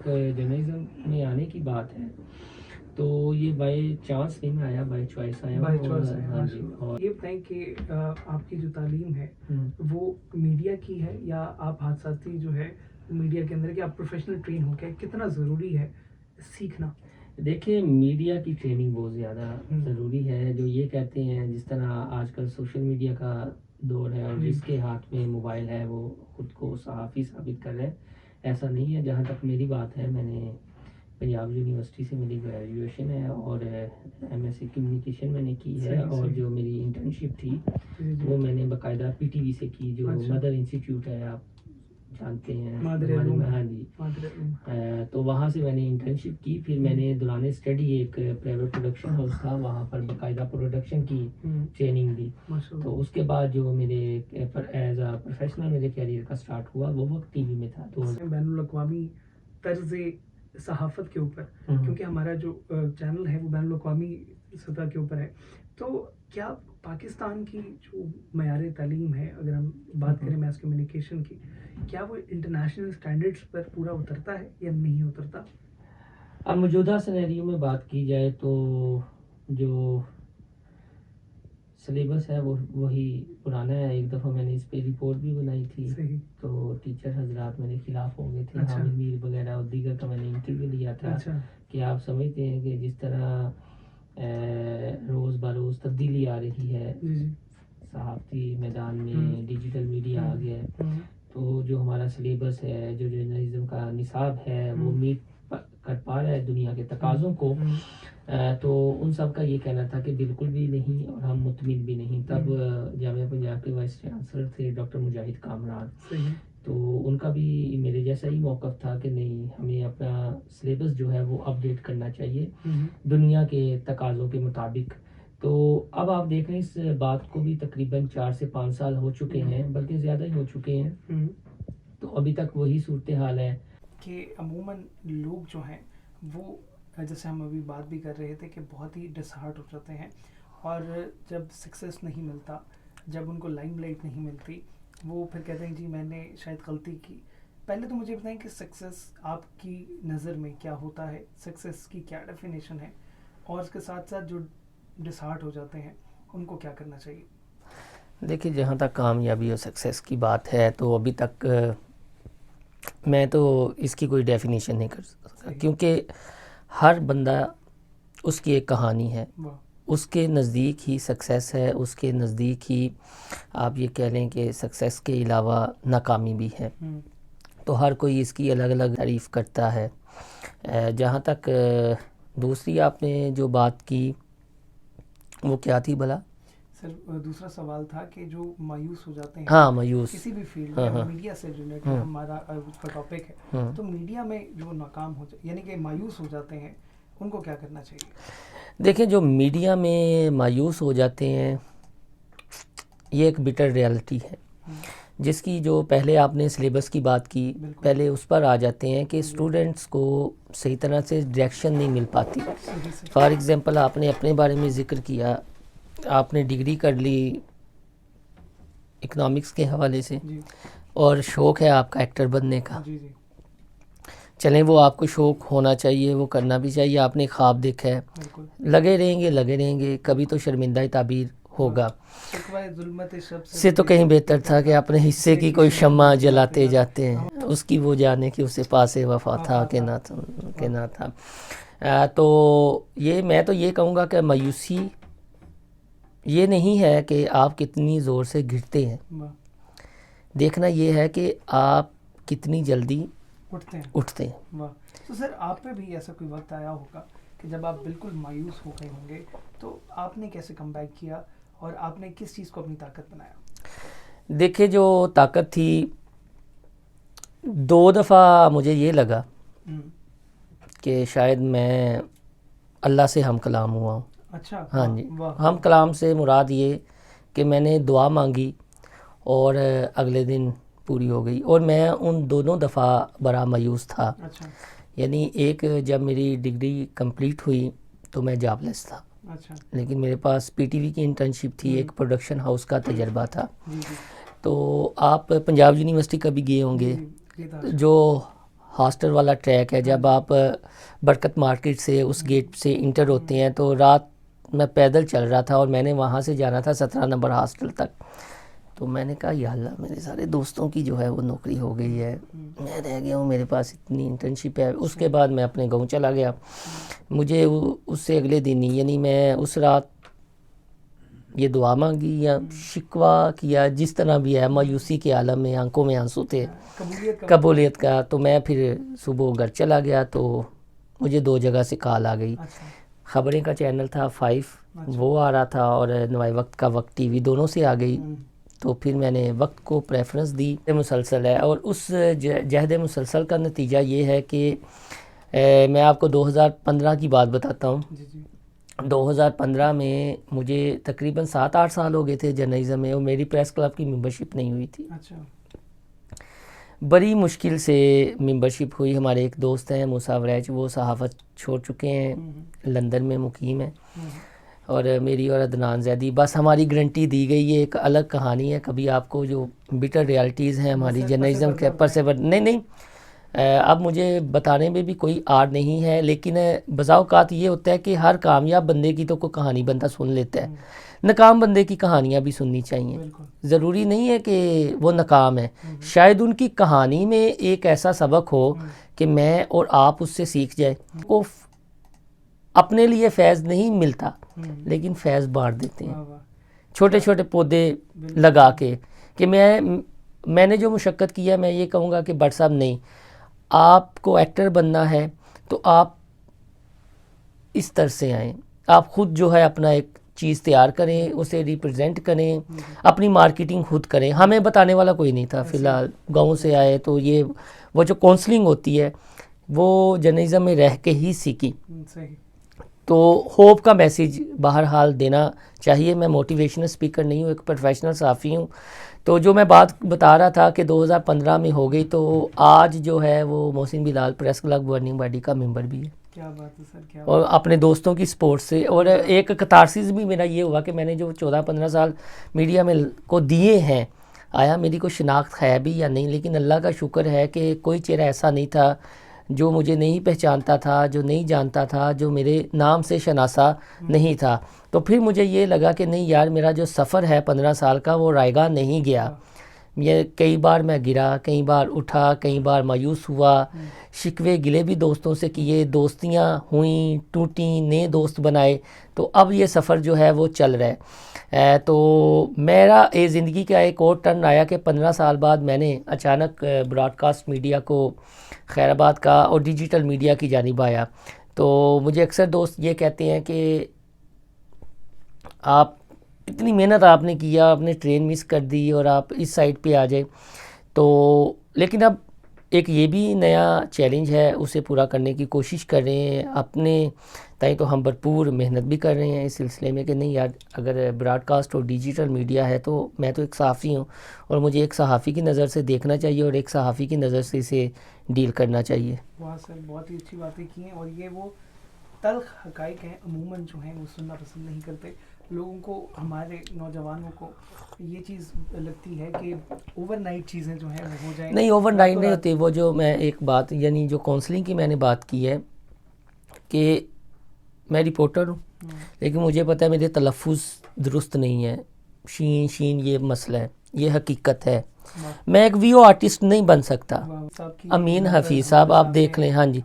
Journalism میں آنے کی بات ہے تو یہ بائی چانس نہیں میں آیا، بائی چوائس آیا ہوں۔ ہاں جی، اور یہ بتائیں کہ آپ کی جو تعلیم ہے وہ میڈیا کی ہے یا آپ حادثاتی جو ہے میڈیا کے اندر کہ آپ پروفیشنل ٹرین ہو کے کتنا ضروری ہے سیکھنا؟ دیکھیں میڈیا کی ٹریننگ بہت زیادہ ضروری ہے، جو یہ کہتے ہیں جس طرح آج کل سوشل میڈیا کا دور ہے اور جس کے ہاتھ میں موبائل ہے وہ خود کو صحافی ثابت کر رہے ہیں، ایسا نہیں ہے۔ جہاں تک میری بات ہے، میں نے پنجاب یونیورسٹی سے میری گریجویشن ہے اور ایم ایس سی کمیونیکیشن میں نے کی ہے، اور جو میری انٹرنشپ تھی وہ میں نے باقاعدہ پی ٹی وی سے کی، جو مدر انسٹیٹیوٹ ہے، آپ جانتے ہیں۔ ہاں جی، تو وہاں سے میں نے انٹرنشپ کی، پھر میں نے دوران اسٹڈی ایک پرائیویٹ پروڈکشن ہاؤس تھا، وہاں پر باقاعدہ پروڈکشن کی ٹریننگ دی۔ تو اس کے بعد جو میرے ایز اے پروفیشنل میرے کیریئر کا سٹارٹ ہوا وہ وقت ٹی وی میں تھا۔ تو بین الاقوامی طرز صحافت کے اوپر، کیونکہ ہمارا جو چینل ہے وہ بین الاقوامی سطح کے اوپر ہے، تو کیا پاکستان کی جو معیار تعلیم ہے، اگر ہم بات کریں میس کمیونیکیشن کی، کیا وہ انٹرنیشنل اسٹینڈرڈس پر پورا اترتا ہے یا نہیں اترتا؟ اب موجودہ سینیریو میں بات کی جائے تو جو سلیبس ہے وہ وہی پرانا ہے۔ ایک دفعہ میں نے اس پہ رپورٹ بھی بنائی تھی، تو ٹیچر حضرات میرے خلاف ہو گئے تھے، حامد میر وغیرہ اور دیگر کا میں نے انٹرویو لیا تھا کہ آپ سمجھتے ہیں کہ جس طرح روز بروز تبدیلی آ رہی ہے صحافتی میدان میں، ڈیجیٹل میڈیا آ گیا ہے، تو جو ہمارا سلیبس ہے، جو جرنلزم کا نصاب ہے وہ میٹ کر پا رہا ہے دنیا کے تقاضوں کو، تو ان سب کا یہ کہنا تھا کہ بالکل بھی نہیں، اور ہم مطمئن بھی نہیں۔ تب جامعہ پنجاب کے وائس چانسلر تھے ڈاکٹر مجاہد کامران، تو ان کا بھی میرے جیسا ہی موقف تھا کہ نہیں، ہمیں اپنا سلیبس جو ہے وہ اپ ڈیٹ کرنا چاہیے دنیا کے تقاضوں کے مطابق۔ تو اب آپ دیکھ رہے ہیں اس بات کو بھی تقریباً 4 سے 5 سال ہو چکے ہیں، بلکہ زیادہ ہی ہو چکے ہیں، تو ابھی تک وہی صورتحال ہے کہ عموماً لوگ جو ہیں وہ، جیسے ہم ابھی بات بھی کر رہے تھے کہ بہت ہی ڈسہارٹ ہو جاتے ہیں، اور جب سکسیس نہیں ملتا، جب ان کو لائم لائٹ نہیں ملتی، وہ پھر کہتے ہیں جی میں نے شاید غلطی کی۔ پہلے تو مجھے بتائیں کہ سکسیس آپ کی نظر میں کیا ہوتا ہے، سکسیس کی کیا ڈیفینیشن ہے، اور اس کے ساتھ ساتھ جو ڈسہارٹ ہو جاتے ہیں ان کو کیا کرنا چاہیے؟ دیکھیے جہاں تک کامیابی اور سکسیس کی بات ہے تو ابھی تک میں تو اس کی کوئی ڈیفینیشن نہیں کر سکتا، کیونکہ ہر بندہ اس کی ایک کہانی ہے، اس کے نزدیک ہی سکسیس ہے، اس کے نزدیک ہی آپ یہ کہہ لیں کہ سکسیس کے علاوہ ناکامی بھی ہے، تو ہر کوئی اس کی الگ الگ تعریف کرتا ہے۔ جہاں تک دوسری آپ نے جو بات کی وہ کیا تھی بھلا؟ سر دوسرا سوال تھا کہ جو مایوس ہو جاتے ہیں، ہاں مایوس کسی بھی فیلڈ میں، میڈیا سے ریلیٹڈ ہمارا اس کا ٹاپک ہے، تو میڈیا میں جو ناکام ہو یعنی کہ مایوس ہو جاتے ہیں ان کو کیا کرنا چاہیے؟ دیکھیں جو میڈیا میں مایوس ہو جاتے ہیں یہ ایک بٹر ریالٹی ہے، جس کی جو پہلے آپ نے سلیبس کی بات کی، پہلے اس پر آ جاتے ہیں کہ اسٹوڈنٹس کو صحیح طرح سے ڈائریکشن نہیں مل پاتی۔ فار ایگزامپل آپ نے اپنے بارے میں ذکر کیا، آپ نے ڈگری کر لی اکنامکس کے حوالے سے، اور شوق ہے آپ کا ایکٹر بننے کا، چلیں وہ آپ کو شوق ہونا چاہیے، وہ کرنا بھی چاہیے، آپ نے خواب دیکھا ہے، لگے رہیں گے، کبھی تو شرمندہ تعبیر ہوگا، سے تو کہیں بہتر تھا کہ اپنے حصے کی کوئی شمع جلاتے جاتے ہیں، اس کی وہ جانے کہ اسے پاس وفا تھا کہ نہ تھا۔ تو یہ میں تو یہ کہوں گا کہ مایوسی یہ نہیں ہے کہ آپ کتنی زور سے گرتے ہیں، دیکھنا یہ ہے کہ آپ کتنی جلدی اٹھتے ہیں۔ تو سر آپ پہ بھی ایسا کوئی وقت آیا ہوگا کہ جب آپ بالکل مایوس ہو گئے ہوں گے، تو آپ نے کیسے کم بیک کیا اور آپ نے کس چیز کو اپنی طاقت بنایا؟ دیکھیں جو طاقت تھی، 2 دفعہ مجھے یہ لگا کہ شاید میں اللہ سے ہم کلام ہوا ہوں۔ اچھا، ہاں جی، ہم کلام سے مراد یہ کہ میں نے دعا مانگی اور اگلے دن پوری ہو گئی، اور میں ان دونوں دفعہ بڑا مایوس تھا۔ یعنی ایک جب میری ڈگری کمپلیٹ ہوئی تو میں جاب لیس تھا، لیکن میرے پاس پی ٹی وی کی انٹرنشپ تھی، ایک پروڈکشن ہاؤس کا تجربہ تھا۔ تو آپ پنجاب یونیورسٹی کا بھی گئے ہوں گے، جو ہاسٹل والا ٹریک ہے. جب آپ برکت مارکیٹ سے اس گیٹ سے انٹر ہوتے ہیں تو رات میں پیدل چل رہا تھا اور میں نے وہاں سے جانا تھا 17 نمبر ہاسٹل تک. تو میں نے کہا یا اللہ میرے سارے دوستوں کی جو ہے وہ نوکری ہو گئی ہے, میں رہ گیا ہوں, میرے پاس اتنی انٹرنشپ ہے. اس کے بعد میں اپنے گاؤں چلا گیا. مجھے اس سے اگلے دن ہی یعنی میں اس رات یہ دعا مانگی یا شکوہ کیا, جس طرح بھی ہے, مایوسی کے عالم میں آنکھوں میں آنسو تھے قبولیت کا. تو میں پھر صبح گھر چلا گیا تو مجھے 2 جگہ سے کال آ گئی. خبریں کا چینل تھا 5 وہ آ رہا تھا, اور نوائے وقت کا وقت ٹی وی دونوں سے آ گئی. تو پھر میں نے وقت کو پریفرنس دی. مسلسل ہے, اور اس جہد مسلسل کا نتیجہ یہ ہے کہ میں آپ کو 2015 کی بات بتاتا ہوں. 2015 میں مجھے تقریباً 7-8 سال ہو گئے تھے جرنلزم میں, اور میری پریس کلب کی ممبرشپ نہیں ہوئی تھی. بڑی مشکل سے ممبرشپ ہوئی. ہمارے ایک دوست ہیں موسیٰ وریچ, وہ صحافت چھوڑ چکے ہیں, لندن میں مقیم ہیں, اور میری اور عدنان زیدی. بس ہماری گارنٹی دی گئی ہے, ایک الگ کہانی ہے. کبھی آپ کو جو بیٹر ریالٹیز ہیں ہماری جرنلزم کے پر سے نہیں اب مجھے بتانے میں بھی کوئی آڑ نہیں ہے, لیکن بسا اوقات یہ ہوتا ہے کہ ہر کامیاب بندے کی تو کوئی کہانی بندہ سن لیتا ہے, ناکام بندے کی کہانیاں بھی سننی چاہیے. ضروری نہیں ہے کہ وہ ناکام ہے, شاید ان کی کہانی میں ایک ایسا سبق ہو کہ میں اور آپ اس سے سیکھ جائیں. وہ اپنے لیے فیض نہیں ملتا, لیکن فیض بانٹ دیتے ہیں چھوٹے چھوٹے پودے لگا کے. کہ میں نے جو مشقت کی ہے, میں یہ کہوں گا کہ بٹ صاحب نہیں, آپ کو ایکٹر بننا ہے تو آپ اس طرح سے آئیں. آپ خود جو ہے اپنا ایک چیز تیار کریں, اسے ریپرزینٹ کریں, اپنی مارکیٹنگ خود کریں. ہمیں بتانے والا کوئی نہیں تھا. فی الحال گاؤں سے آئے تو یہ وہ جو کونسلنگ ہوتی ہے وہ جرنلزم میں رہ کے ہی سیکھی. تو ہوپ کا میسیج بہرحال دینا چاہیے. میں موٹیویشنل اسپیکر نہیں ہوں, ایک پروفیشنل صحافی ہوں. تو جو میں بات بتا رہا تھا کہ 2015 میں ہو گئی, تو آج جو ہے وہ محسن بلال پریس کلب گورننگ باڈی کا ممبر بھی ہے. کیا بات ہے سر, کیا اور اپنے دوستوں کی سپورٹ سے. اور ایک کتارسس بھی میرا یہ ہوا کہ میں نے جو 14-15 سال میڈیا میں کو دیے ہیں, آیا میری کوئی شناخت ہے بھی یا نہیں, لیکن اللہ کا شکر ہے کہ کوئی چہرہ ایسا نہیں تھا جو مجھے نہیں پہچانتا تھا, جو نہیں جانتا تھا, جو میرے نام سے شناسا نہیں تھا. تو پھر مجھے یہ لگا کہ نہیں یار, میرا جو سفر ہے 15 سال کا وہ رائے گاہ نہیں گیا. یہ کئی بار میں گرا, کئی بار اٹھا, کئی بار مایوس ہوا, شکوے گلے بھی دوستوں سے کیے, دوستیاں ہوئیں, ٹوٹیں, نئے دوست بنائے. تو اب یہ سفر جو ہے وہ چل رہا ہے. تو میرا زندگی کا ایک اور ٹرن آیا کہ 15 سال بعد میں نے اچانک براڈ کاسٹ میڈیا کو, خیر آباد کا اور ڈیجیٹل میڈیا کی جانب آیا. تو مجھے اکثر دوست یہ کہتے ہیں کہ آپ اتنی محنت آپ نے کیا, آپ نے ٹرین مس کر دی اور آپ اس سائٹ پہ آ جائیں. تو لیکن اب ایک یہ بھی نیا چیلنج ہے, اسے پورا کرنے کی کوشش کر رہے ہیں. اپنے تائیں تو ہم بھرپور محنت بھی کر رہے ہیں اس سلسلے میں کہ نہیں یار, اگر براڈ کاسٹ اور ڈیجیٹل میڈیا ہے تو میں تو ایک صحافی ہوں, اور مجھے ایک صحافی کی نظر سے دیکھنا چاہیے اور ایک صحافی کی نظر سے اسے ڈیل کرنا چاہیے. واہ سر, بہت ہی اچھی باتیں کی ہیں. اور یہ وہ تلخ حقائق ہیں عموماً جو ہیں وہ سننا پسند نہیں کرتے لوگوں کو. ہمارے نوجوانوں کو یہ چیز لگتی ہے کہ اوور نائٹ چیزیں جو ہیں وہ ہو جائیں. نہیں, اوور نائٹ نہیں ہوتی. وہ جو میں ایک بات یعنی جو کونسلنگ کی میں نے بات کی ہے کہ میں رپورٹر ہوں, لیکن مجھے پتہ ہے میرے تلفظ درست نہیں ہے. شین یہ مسئلہ ہے, یہ حقیقت ہے. میں ایک ویو آرٹسٹ نہیں بن سکتا. امین حفیظ صاحب آپ دیکھ لیں, ہاں جی,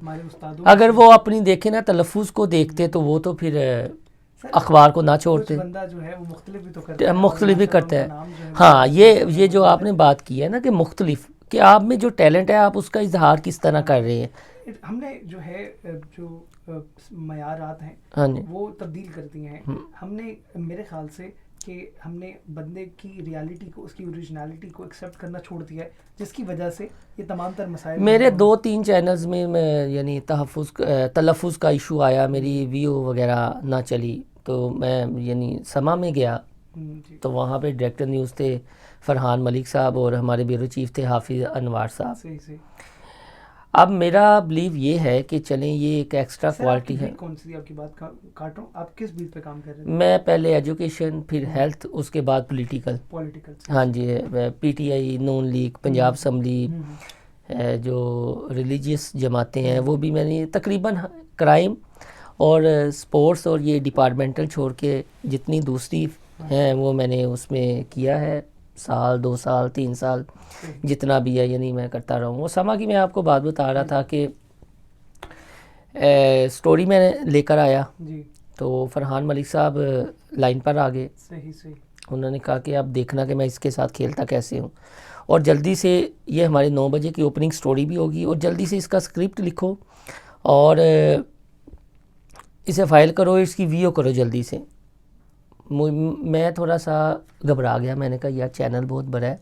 اگر وہ اپنی دیکھیں نا تلفظ کو دیکھتے تو وہ تو پھر اخبار کو نہ چھوڑتے. مختلف بھی کرتا ہے. ہاں, یہ جو آپ نے بات کی ہے نا کہ مختلف, کہ آپ میں جو ٹیلنٹ ہے آپ اس کا اظہار کس طرح کر رہے ہیں. ہم نے جو ہے جو معیارات ہیں وہ تبدیل کر دیے ہیں. ہم نے میرے خیال سے کہ ہم نے بندے کی ریالٹی کو, اس کی اوریجنالٹی کو ایکسیپٹ کرنا چھوڑ دیا ہے, جس کی وجہ سے یہ تمام تر مسائل. میرے 2-3 چینلز میں یعنی تلفظ کا ایشو آیا, میری ویو وغیرہ نہ چلی, تو میں یعنی سما میں گیا, تو وہاں پہ ڈائریکٹر نیوز تھے فرحان ملک صاحب اور ہمارے بیورو چیف تھے حافظ انوار صاحب. اب میرا بلیو یہ ہے کہ چلیں یہ ایک ایکسٹرا کوالٹی ہے. کون سی آپ کی بات کاٹ رہا ہوں, آپ کس بیٹ پہ کام کر رہے ہیں؟ میں پہلے ایجوکیشن, پھر ہیلتھ, اس کے بعد پولیٹیکل. ہاں جی, پی ٹی آئی, نون لیگ, پنجاب اسمبلی, جو ریلیجیس جماعتیں ہیں وہ بھی میں نے تقریباً کرائم اور سپورٹس اور یہ ڈپارٹمنٹل چھوڑ کے جتنی دوسری ہیں وہ میں نے اس میں کیا ہے، سال 2 سال 3 سال جتنا بھی ہے، یعنی میں کرتا رہا ہوں. وہ سما کی میں آپ کو بات بتا رہا تھا کہ سٹوری میں لے کر آیا تو فرحان ملک صاحب لائن پر آ گئے. انہوں نے کہا کہ اب دیکھنا کہ میں اس کے ساتھ کھیلتا کیسے ہوں، اور جلدی سے یہ ہمارے 9 بجے کی اوپننگ سٹوری بھی ہوگی، اور جلدی سے اس کا اسکرپٹ لکھو اور اسے فائل کرو، اس کی ویو کرو جلدی سے. میں تھوڑا سا گھبرا گیا، میں نے کہا یار چینل بہت بڑا ہے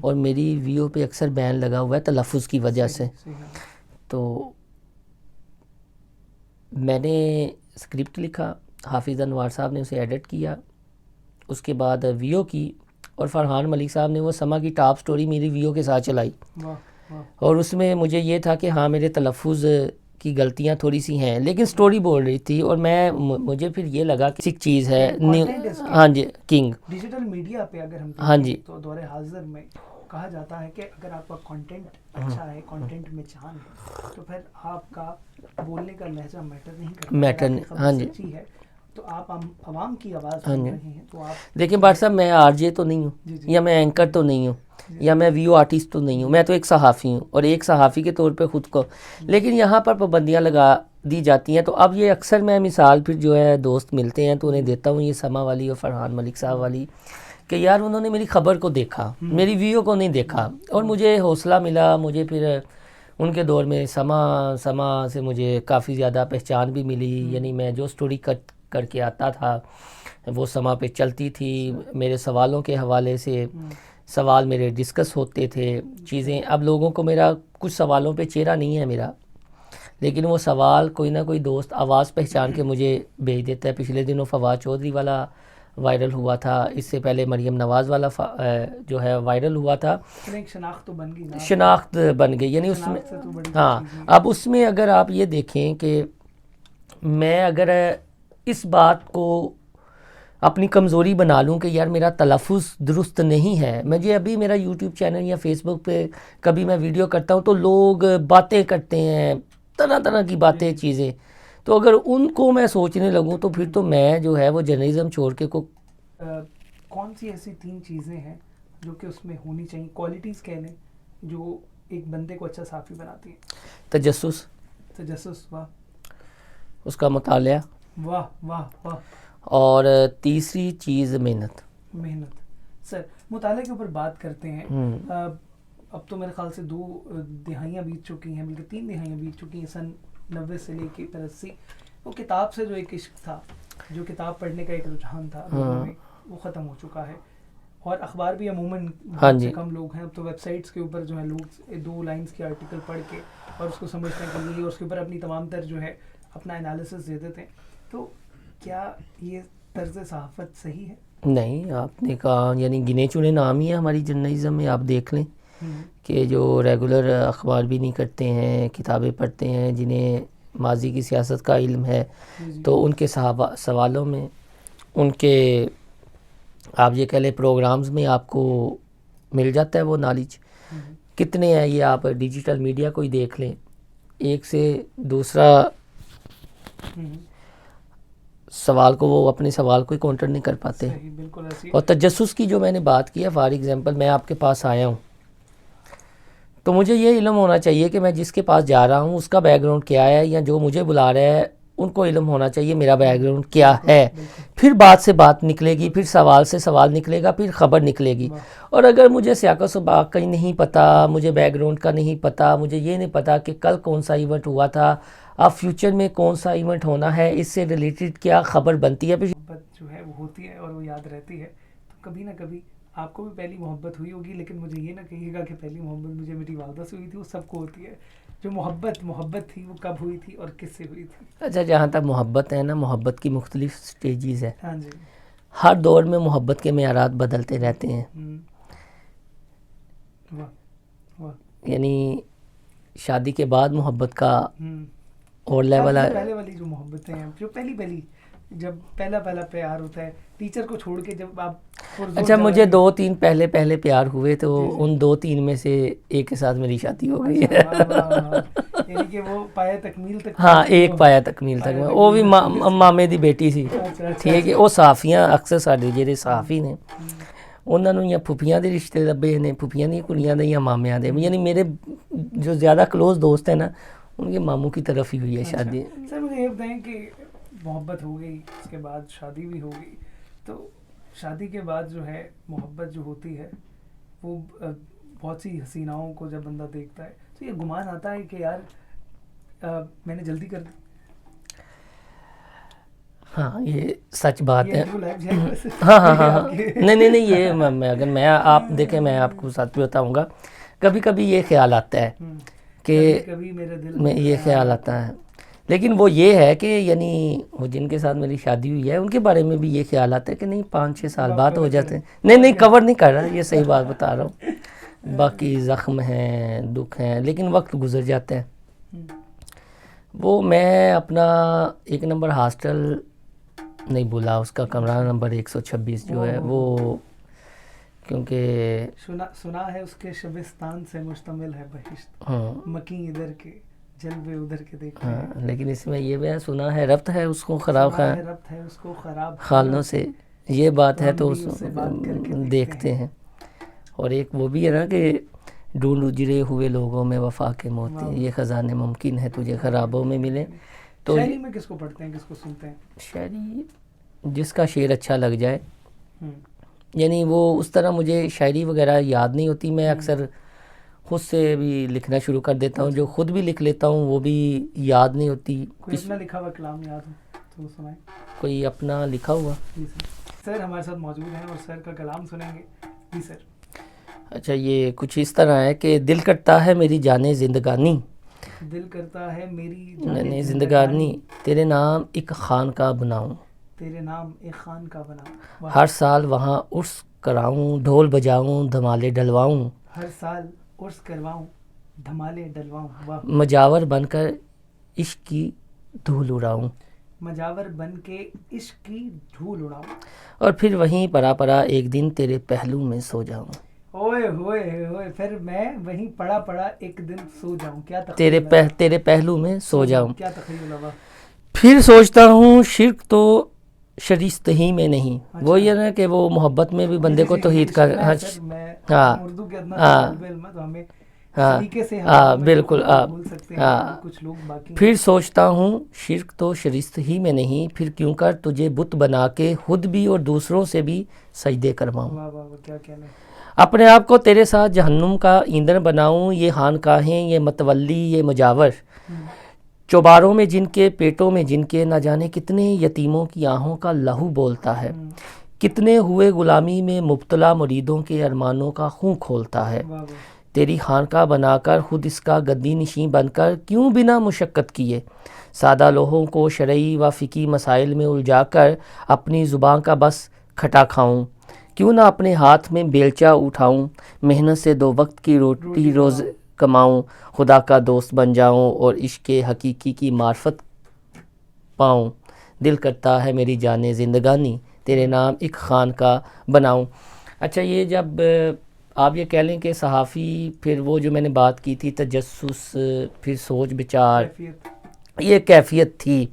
اور میری ویو پہ اکثر بین لگا ہوا ہے تلفظ کی وجہ سے. تو میں نے اسکرپٹ لکھا، حافظ انوار صاحب نے اسے ایڈٹ کیا، اس کے بعد ویو کی، اور فرحان ملک صاحب نے وہ سما کی ٹاپ سٹوری میری ویو کے ساتھ چلائی. اور اس میں مجھے یہ تھا کہ ہاں میرے تلفظ کی غلطیاں تھوڑی سی ہیں لیکن سٹوری بول رہی تھی، اور مجھے پھر یہ لگا کہ ایک چیز ہے ہاں جی کنگ ڈیجیٹل میڈیا پہ اگر ہم ہاں جی تو دور حاضر میں کہا جاتا ہے کہ اگر آپ کا کنٹینٹ اچھا ہے، کنٹینٹ میں جان ہے، تو پھر آپ کا بولنے کا لہجہ میٹر نہیں کرتا. ہاں جی ہے تو آپ عوام کی آواز بن رہے ہیں. تو آپ دیکھیں بھائی صاحب، میں آر جے تو نہیں ہوں یا میں اینکر تو نہیں ہوں یا میں ویو آرٹسٹ تو نہیں ہوں، میں تو ایک صحافی ہوں، اور ایک صحافی کے طور پہ خود کو، لیکن یہاں پر پابندیاں لگا دی جاتی ہیں. تو اب یہ اکثر میں مثال پھر جو ہے دوست ملتے ہیں تو انہیں دیتا ہوں یہ سما والی اور فرحان ملک صاحب والی، کہ یار انہوں نے میری خبر کو دیکھا، میری ویو کو نہیں دیکھا، اور مجھے حوصلہ ملا. مجھے پھر ان کے دور میں سما سے مجھے کافی زیادہ پہچان بھی ملی، یعنی میں جو سٹوری کر کے آتا تھا وہ سما پہ چلتی تھی. میرے سوالوں کے حوالے سے سوال میرے ڈسکس ہوتے تھے چیزیں. اب لوگوں کو میرا کچھ سوالوں پہ چہرہ نہیں ہے میرا، لیکن وہ سوال کوئی نہ کوئی دوست آواز پہچان کے مجھے بھیج دیتا ہے. پچھلے دنوں فواد چودھری والا وائرل ہوا تھا، اس سے پہلے مریم نواز والا جو ہے وائرل ہوا تھا. شناخت بن گئی، یعنی اس میں ہاں. اب اس میں اگر آپ یہ دیکھیں کہ میں اگر اس بات کو اپنی کمزوری بنا لوں کہ یار میرا تلفظ درست نہیں ہے، مجھے ابھی میرا یوٹیوب چینل یا فیس بک پہ کبھی میں ویڈیو کرتا ہوں تو لوگ باتیں کرتے ہیں، طرح طرح کی باتیں چیزیں، تو اگر ان کو میں سوچنے لگوں تو پھر تو میں جو ہے وہ جرنلزم چھوڑ کے کون سی ایسی 3 چیزیں ہیں جو کہ اس میں ہونی چاہیے، کوالٹیز کہہ لیں، جو ایک بندے کو اچھا صحافی بناتی ہیں؟ تجسس، واہ. اس کا مطالعہ، واہ واہ واہ. اور تیسری چیز محنت. سر مطالعے کے اوپر بات کرتے ہیں. اب تو میرے خیال سے 2 دہائیاں بیت چکی ہیں، بلکہ 3 دہائیاں بیت چکی ہیں، سن 90 سے لے کے 80. وہ کتاب سے جو ایک عشق تھا، جو کتاب پڑھنے کا ایک رجحان تھا لوگوں میں، وہ ختم ہو چکا ہے. اور اخبار بھی عموماً بہت سے کم لوگ ہیں. اب تو ویب سائٹس کے اوپر جو ہے لوگ 2 لائنز کے آرٹیکل پڑھ کے اور اس کو سمجھنے کے لیے اور اس کے اوپر اپنی تمام تر جو ہے اپنا انالیسس دے دیتے ہیں. تو کیا یہ طرز صحافت صحیح ہے؟ نہیں، آپ نے کہا یعنی گنے چنے نام ہی ہے ہماری جرنلزم میں. آپ دیکھ لیں کہ جو ریگولر اخبار بھی نہیں کرتے ہیں، کتابیں پڑھتے ہیں، جنہیں ماضی کی سیاست کا علم ہے، تو ان کے سوالوں میں، ان کے آپ یہ کہہ لیں پروگرامز میں آپ کو مل جاتا ہے وہ نالج. کتنے ہیں یہ آپ ڈیجیٹل میڈیا کو ہی دیکھ لیں، ایک سے دوسرا سوال کو وہ اپنے سوال کو ہی کاؤنٹر نہیں کر پاتے. اور تجسس کی جو میں نے بات کی ہے، فار ایگزامپل میں آپ کے پاس آیا ہوں تو مجھے یہ علم ہونا چاہیے کہ میں جس کے پاس جا رہا ہوں اس کا بیک گراؤنڈ کیا ہے، یا جو مجھے بلا رہا ہے ان کو علم ہونا چاہیے میرا بیک گراؤنڈ کیا ہے. پھر بات سے بات نکلے گی، پھر سوال سے سوال نکلے گا، پھر خبر نکلے گی. اور اگر مجھے سیاق و سباق کا ہی نہیں پتہ، مجھے بیک گراؤنڈ کا نہیں پتہ، مجھے یہ نہیں پتہ کہ کل کون سا ایونٹ ہوا تھا، اب فیوچر میں کون سا ایونٹ ہونا ہے، اس سے ریلیٹڈ کیا خبر بنتی ہے، محبت جو ہے وہ ہوتی ہے اور وہ یاد رہتی ہے. تو کبھی نہ کبھی آپ کو بھی پہلی محبت ہوئی ہوگی، لیکن مجھے یہ نہ کہیے گا کہ پہلی محبت مجھے میری والدہ سے ہوئی تھی. وہ سب کو ہوتی ہے. جو محبت تھی وہ کب ہوئی تھی اور کس سے ہوئی تھی؟ اچھا، جہاں تک محبت ہے نا، محبت کی مختلف سٹیجز ہیں. ہاں جی. ہر دور میں محبت کے معیارات بدلتے رہتے ہیں. یعنی شادی کے بعد محبت کا اور لیول ہے. پہلے والی جو محبتیں ہیں، جو پہلی جب پہلا پیار ہوتا ہے ٹیچر کو چھوڑ کے جب آپ اچھا مجھے 2-3 پہلے پیار ہوئے تو ان 2-3 میں سے ایک کے ساتھ میری شادی ہو گئی ہے. یعنی کہ وہ پایا تکمیل تک. ہاں ایک پایا تکمیل تک, وہ بھی مامے دی بیٹی سی. ٹھیک ہے, وہ صحافیاں اکثر ساڈے جڑے صحافی نے انہاں نوں یا پھپھیاں دے رشتے لبے نے, پھپھیاں دی کڑیاں دے یا مامیاں دے, یعنی میرے جو زیادہ کلوز دوست ہیں نا ان کے ماموں کی طرف ہی ہوئی ہے شادی. سر مجھے یہ بتائیں کہ محبت ہو گئی, اس کے بعد شادی بھی ہو گئی, تو شادی کے بعد جو ہے محبت جو ہوتی ہے وہ بہت سی حسیناؤں کو جب بندہ دیکھتا ہے تو یہ گمان آتا ہے کہ یار میں نے جلدی کر دی. ہاں یہ سچ بات ہے. ہاں نہیں یہ اگر میں آپ دیکھیں, میں آپ کو ساتھ بھی بتاؤں گا, کبھی کبھی یہ خیال آتا ہے کہ میرے دل میں یہ خیال آتا ہے, لیکن وہ یہ ہے کہ یعنی وہ جن کے ساتھ میری شادی ہوئی ہے ان کے بارے میں بھی یہ خیال آتا ہے کہ نہیں 5-6 سال بعد ہو جاتے ہیں. نہیں کور نہیں کر رہا, یہ صحیح بات بتا رہا ہوں. باقی زخم ہیں, دکھ ہیں, لیکن وقت گزر جاتا ہے. وہ میں اپنا 1 نمبر ہاسٹل نہیں بولا, اس کا کمرہ نمبر 126 جو ہے وہ, کیونکہ سنا ہے اس کے شبستان سے مشتمل ہے بہشت, مکی ادھر کے جلوے ادھر کے دیکھتے ہیں. لیکن اس میں یہ بھی سنا ہے ربط ہے اس کو خراب خالوں سے, یہ بات ہے تو دیکھتے ہیں. اور ایک وہ بھی ہے نا کہ ڈھونڈ اجڑے ہوئے لوگوں میں وفا کے موتی, یہ خزانے ممکن ہے تجھے خرابوں میں ملے. تو شاعری میں کس کو پڑھتے ہیں, کس کو سنتے ہیں؟ شاعری جس کا شعر اچھا لگ جائے, یعنی وہ اس طرح مجھے شاعری وغیرہ یاد نہیں ہوتی. میں اکثر خود سے بھی لکھنا شروع کر دیتا ہوں, جو خود بھی لکھ لیتا ہوں وہ بھی یاد نہیں ہوتی. کوئی اپنا لکھا ہوا کلام یاد ہو تو سنائیں. کوئی اپنا لکھا ہوا؟ سر ہمارے ساتھ موجود ہیں اور سر کا کلام سنیں گے. جی سر. اچھا یہ کچھ اس طرح ہے کہ دل کرتا ہے میری جانے زندگانی, دل کرتا ہے میری زندگانی, تیرے نام ایک خان کا بناؤں, تیرے نام ایک خان کا بناؤں, ہر سال وہاں عرس کراؤں, ڈھول بجاؤں دھمالے ڈلواؤں, ہر سال عرس کرواؤں دھمالے ڈلواؤں, مجاور بن کر عشق کی دھول اڑاؤں, مجاور بن کے عشق کی دھول اڑاؤں, اور پھر وہیں پڑا ایک دن تیرے پہلو میں سو جاؤں. اوئے ہوئے ہوئے, پھر میں وہیں پڑا ایک دن سو جاؤں. کیا تیرے پہلو میں سو جاؤں. کیا تخیل ہوا. پھر سوچتا ہوں شرک تو شریست ہی میں نہیں. وہ یہ نا کہ وہ محبت میں بھی بندے کو توحید کا, ہاں اردو کے ادنا ہاں بالکل. پھر سوچتا ہوں شرک تو شریست ہی میں نہیں, پھر کیوں کر تجھے بت بنا کے خود بھی اور دوسروں سے بھی سجدے کرواؤں. اپنے آپ کو تیرے ساتھ جہنم کا ایندھن بناؤں, یہ خانقاہیں, یہ متولی, یہ مجاور, چوباروں میں جن کے, پیٹوں میں جن کے, نہ جانے کتنے یتیموں کی آہوں کا لہو بولتا ہے, کتنے ہوئے غلامی میں مبتلا مریدوں کے ارمانوں کا خون کھولتا ہے. تیری خانقاہ بنا کر خود اس کا گدی نشین بن کر کیوں بنا مشقت کیے سادہ لوگوں کو شرعی و فقہی مسائل میں الجھا کر اپنی زبان کا بس کھٹا کھاؤں. کیوں نہ اپنے ہاتھ میں بیلچا اٹھاؤں, محنت سے 2 وقت کی روٹی روز کماؤں, خدا کا دوست بن جاؤں اور عشق حقیقی کی معرفت پاؤں. دل کرتا ہے میری جانے زندگانی, تیرے نام ایک خان کا بناؤں. اچھا یہ جب آپ یہ کہہ لیں کہ صحافی, پھر وہ جو میں نے بات کی تھی تجسس, پھر سوچ بچار, یہ کیفیت تھی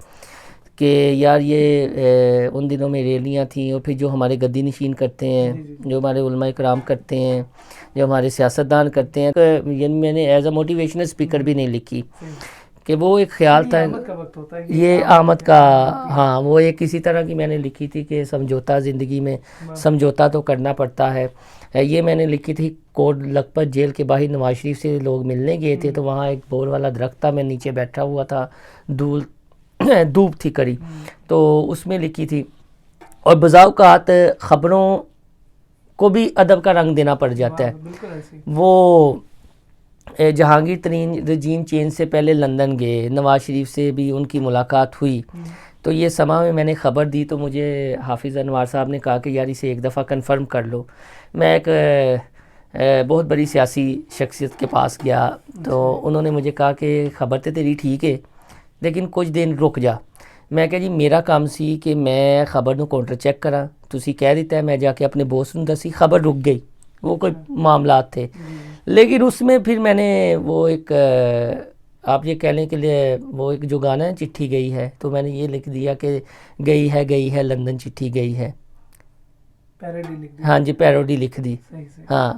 کہ یار یہ ان دنوں میں ریلیاں تھیں, اور پھر جو ہمارے گدی نشین کرتے ہیں, جو ہمارے علماء کرام کرتے ہیں, جو ہمارے سیاستدان کرتے ہیں, یعنی میں نے ایز اے موٹیویشنل اسپیکر بھی نہیں لکھی کہ وہ ایک خیال تھا یہ آمد کا, ہاں وہ ایک کسی طرح کی میں نے لکھی تھی کہ سمجھوتا زندگی میں سمجھوتا تو کرنا پڑتا ہے. یہ میں نے لکھی تھی کوٹ لکھپت جیل کے باہر نواز شریف سے لوگ ملنے گئے تھے, تو وہاں ایک بور والا درخت تھا, میں نیچے بیٹھا ہوا تھا, دھوپ تھی کڑی, تو اس میں لکھی تھی. اور بعض اوقات خبروں کو بھی ادب کا رنگ دینا پڑ جاتا ہے. وہ جہانگیر ترین رجیم چینج سے پہلے لندن گئے, نواز شریف سے بھی ان کی ملاقات ہوئی, تو یہ سما میں نے خبر دی, تو مجھے حافظ انوار صاحب نے کہا کہ یار اسے ایک دفعہ کنفرم کر لو. میں ایک بہت بڑی سیاسی شخصیت کے پاس گیا, تو انہوں نے مجھے کہا کہ خبر تو تیری ٹھیک ہے لیکن کچھ دن رک جا, میں کہ جی میرا کام سی کہ میں خبر نو کاؤنٹر چیک کرا, تسی کہہ دیتا ہے میں جا کے اپنے بوس نو دسی, خبر رک گئی, وہ کوئی معاملات تھے. لیکن اس میں پھر میں نے وہ ایک آپ یہ کہہ لیں کہ وہ ایک جو گانا ہے چٹھی گئی ہے, تو میں نے یہ لکھ دیا کہ گئی ہے لندن چٹھی گئی ہے. ہاں جی پیروڈی لکھ دی. ہاں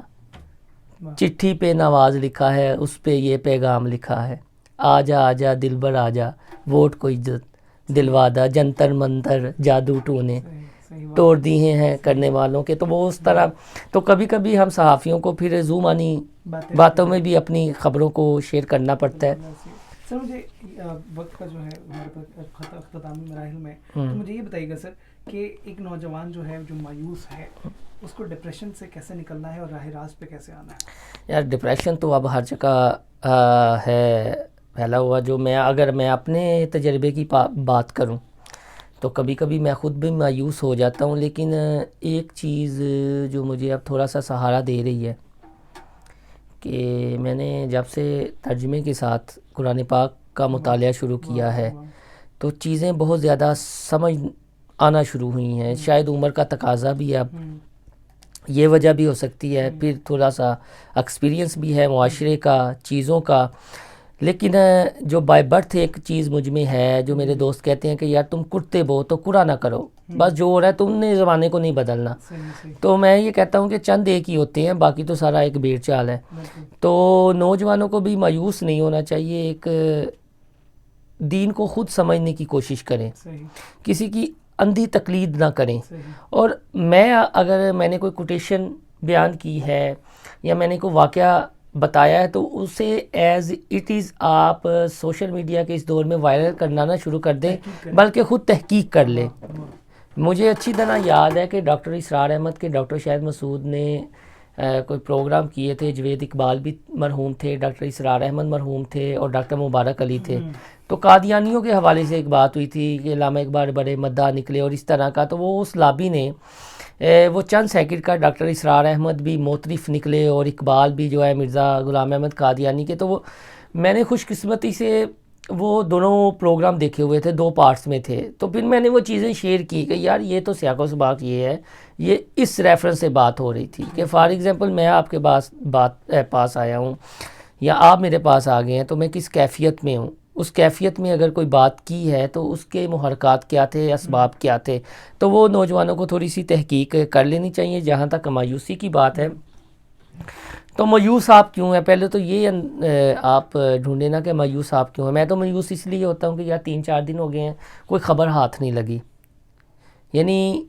چٹھی پہ نواز لکھا ہے, اس پہ یہ پیغام لکھا ہے, آجا دلبر آجا, ووٹ کو عزت دلوا دا, جنتر منتر جادو ٹونے توڑ دیے ہیں کرنے والوں کے. تو وہ اس طرح, تو کبھی کبھی ہم صحافیوں کو پھر زومانی باتوں میں بھی اپنی خبروں کو شیئر کرنا پڑتا ہے. سر مجھے وقت کا جو ہے ہمارے پاس اختتامی مراحل میں, تو مجھے یہ بتائیے گا سر کہ ایک نوجوان جو ہے جو مایوس ہے اس کو ڈپریشن سے کیسے نکلنا ہے اور راہ راست پہ کیسے آنا ہے؟ یار ڈپریشن تو اب ہر جگہ ہے پھیلا ہوا. جو اگر میں اپنے تجربے کی بات کروں تو کبھی کبھی میں خود بھی مایوس ہو جاتا ہوں, لیکن ایک چیز جو مجھے اب تھوڑا سا سہارا دے رہی ہے کہ میں نے جب سے ترجمے کے ساتھ قرآن پاک کا مطالعہ شروع کیا ہے تو چیزیں بہت زیادہ سمجھ آنا شروع ہوئی ہیں. شاید عمر کا تقاضا بھی ہے, اب یہ وجہ بھی ہو سکتی ہے, پھر تھوڑا سا ایکسپیرینس بھی ہے معاشرے کا, چیزوں کا. لیکن جو بائی برتھ ایک چیز مجھ میں ہے, جو میرے دوست کہتے ہیں کہ یار تم کرتے بو تو کرا نہ کرو, بس جو ہو رہا ہے تم نے زمانے کو نہیں بدلنا. تو میں یہ کہتا ہوں کہ چند ایک ہی ہوتے ہیں, باقی تو سارا ایک بھیڑ چال ہے. تو نوجوانوں کو بھی مایوس نہیں ہونا چاہیے, ایک دین کو خود سمجھنے کی کوشش کریں, کسی کی اندھی تقلید نہ کریں. اور اگر میں نے کوئی کوٹیشن بیان کی ہے یا میں نے کوئی واقعہ بتایا ہے تو اسے ایز اٹ از آپ سوشل میڈیا کے اس دور میں وائرل کرنا نہ شروع کر دیں, بلکہ خود تحقیق کر لیں. مجھے اچھی طرح یاد ہے کہ ڈاکٹر اسرار احمد کے ڈاکٹر شاہد مسعود نے کوئی پروگرام کیے تھے, جوید اقبال بھی مرحوم تھے, ڈاکٹر اسرار احمد مرحوم تھے اور ڈاکٹر مبارک علی تھے. تو قادیانیوں کے حوالے سے ایک بات ہوئی تھی کہ علامہ اقبال بڑے مداح نکلے اور اس طرح کا. تو وہ اس لابی نے وہ چند سیکنڈ کا ڈاکٹر اسرار احمد بھی موترف نکلے اور اقبال بھی جو ہے مرزا غلام احمد قادیانی کے. تو وہ میں نے خوش قسمتی سے وہ دونوں پروگرام دیکھے ہوئے تھے, 2 پارٹس میں تھے. تو پھر میں نے وہ چیزیں شیئر کی کہ یار یہ تو سیاق و سباق یہ ہے, یہ اس ریفرنس سے بات ہو رہی تھی کہ فار ایگزامپل میں آپ کے پاس آیا ہوں یا آپ میرے پاس آ گئے ہیں, تو میں کس کیفیت میں ہوں, اس کیفیت میں اگر کوئی بات کی ہے تو اس کے محرکات کیا تھے, اسباب کیا تھے. تو وہ نوجوانوں کو تھوڑی سی تحقیق کر لینی چاہیے. جہاں تک مایوسی کی بات ہے تو مایوس آپ کیوں ہیں, پہلے تو یہ آپ ڈھونڈیں نا کہ مایوس آپ کیوں ہیں. میں تو مایوس اس لیے ہوتا ہوں کہ یار 3-4 دن ہو گئے ہیں کوئی خبر ہاتھ نہیں لگی, یعنی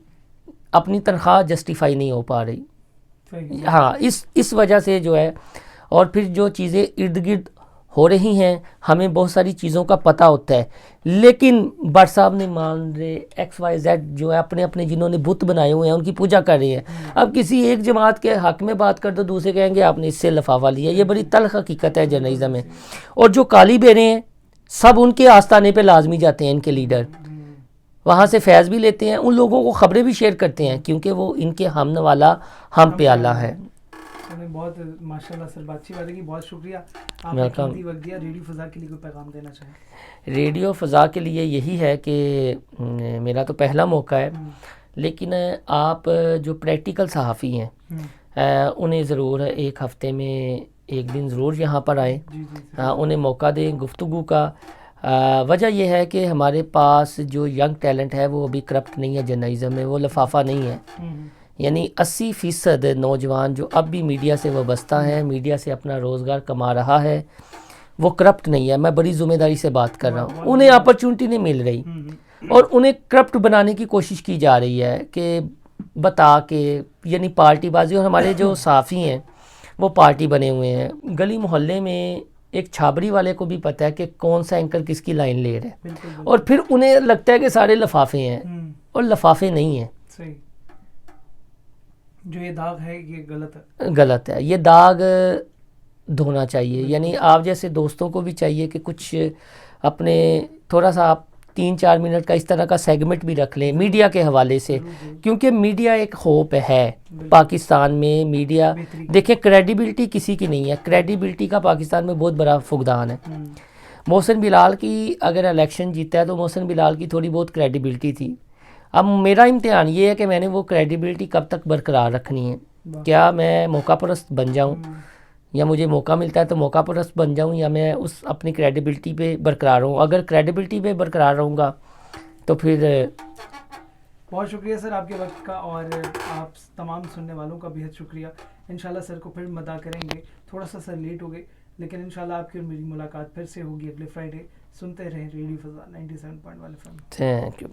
اپنی تنخواہ جسٹیفائی نہیں ہو پا رہی. ہاں اس وجہ سے جو ہے, اور پھر جو چیزیں ارد گرد ہو رہی ہیں ہمیں بہت ساری چیزوں کا پتہ ہوتا ہے, لیکن بٹ صاحب نہیں مان رہے, XYZ جو ہے اپنے جنہوں نے بت بنائے ہوئے ہیں ان کی پوجا کر رہے ہیں. اب کسی ایک جماعت کے حق میں بات کر دو, دوسرے کہیں گے آپ نے اس سے لفافہ لیا. یہ بڑی تلخ حقیقت ہے جرنلزم میں. اور جو کالی بیرے ہیں سب ان کے آستانے پہ لازمی جاتے ہیں, ان کے لیڈر وہاں سے فیض بھی لیتے ہیں, ان لوگوں کو خبریں بھی شیئر کرتے ہیں کیونکہ وہ ان کے ہم نوالا ہم پیالہ ہے. بہت ماشاءاللہ سر اچھی بات ہے کہ بہت شکریہ آپ نے قیمتی وقت دیا. ریڈیو فضا کے لیے کوئی پیغام دینا چاہیں؟ ریڈیو فضا کے لیے یہی ہے کہ میرا تو پہلا موقع ہے, لیکن آپ جو پریکٹیکل صحافی ہیں انہیں ضرور ایک ہفتے میں ایک دن ضرور یہاں پر آئیں, انہیں موقع دیں گفتگو کا. وجہ یہ ہے کہ ہمارے پاس جو ینگ ٹیلنٹ ہے وہ ابھی کرپٹ نہیں ہے جرنلزم میں, وہ لفافہ نہیں ہے. یعنی 80% نوجوان جو اب بھی میڈیا سے وابستہ ہیں, میڈیا سے اپنا روزگار کما رہا ہے, وہ کرپٹ نہیں ہے. میں بڑی ذمہ داری سے بات کر رہا ہوں. انہیں اپرچونٹی نہیں مل رہی اور انہیں کرپٹ بنانے کی کوشش کی جا رہی ہے کہ بتا کے, یعنی پارٹی بازی. اور ہمارے جو صحافی ہیں وہ پارٹی بنے ہوئے ہیں. گلی محلے میں ایک چھابری والے کو بھی پتہ ہے کہ کون سا اینکر کس کی لائن لے رہا ہے, اور پھر انہیں لگتا ہے کہ سارے لفافے ہیں, اور لفافے نہیں ہیں. جو یہ داغ ہے یہ غلط ہے. یہ داغ دھونا چاہیے. یعنی آپ جیسے دوستوں کو بھی چاہیے کہ کچھ اپنے تھوڑا سا آپ 3-4 منٹ کا اس طرح کا سیگمنٹ بھی رکھ لیں میڈیا کے حوالے سے, کیونکہ میڈیا ایک ہوپ ہے پاکستان میں. میڈیا دیکھیں کریڈیبلٹی کسی کی نہیں ہے, کریڈیبلٹی کا پاکستان میں بہت بڑا فقدان ہے. محسن بلال کی اگر الیکشن جیتا ہے تو محسن بلال کی تھوڑی بہت کریڈیبلٹی تھی. اب میرا امتحان یہ ہے کہ میں نے وہ کریڈیبلٹی کب تک برقرار رکھنی ہے. کیا میں موقع پرست بن جاؤں, یا مجھے موقع ملتا ہے تو موقع پرست بن جاؤں, یا میں اس اپنی کریڈیبلٹی پہ برقرار رہوں. اگر کریڈیبلٹی پہ برقرار رہوں گا تو پھر بہت شکریہ سر آپ کے وقت کا, اور آپ تمام سننے والوں کا بہت شکریہ. انشاءاللہ سر کو پھر مدعا کریں گے, تھوڑا سا سر لیٹ ہو گئے, لیکن انشاءاللہ آپ کی اور میری ملاقات پھر سے ہوگی اگلے فرائیڈے. سنتے رہیں ریڈیو فضا 97.1 FM. Thank you.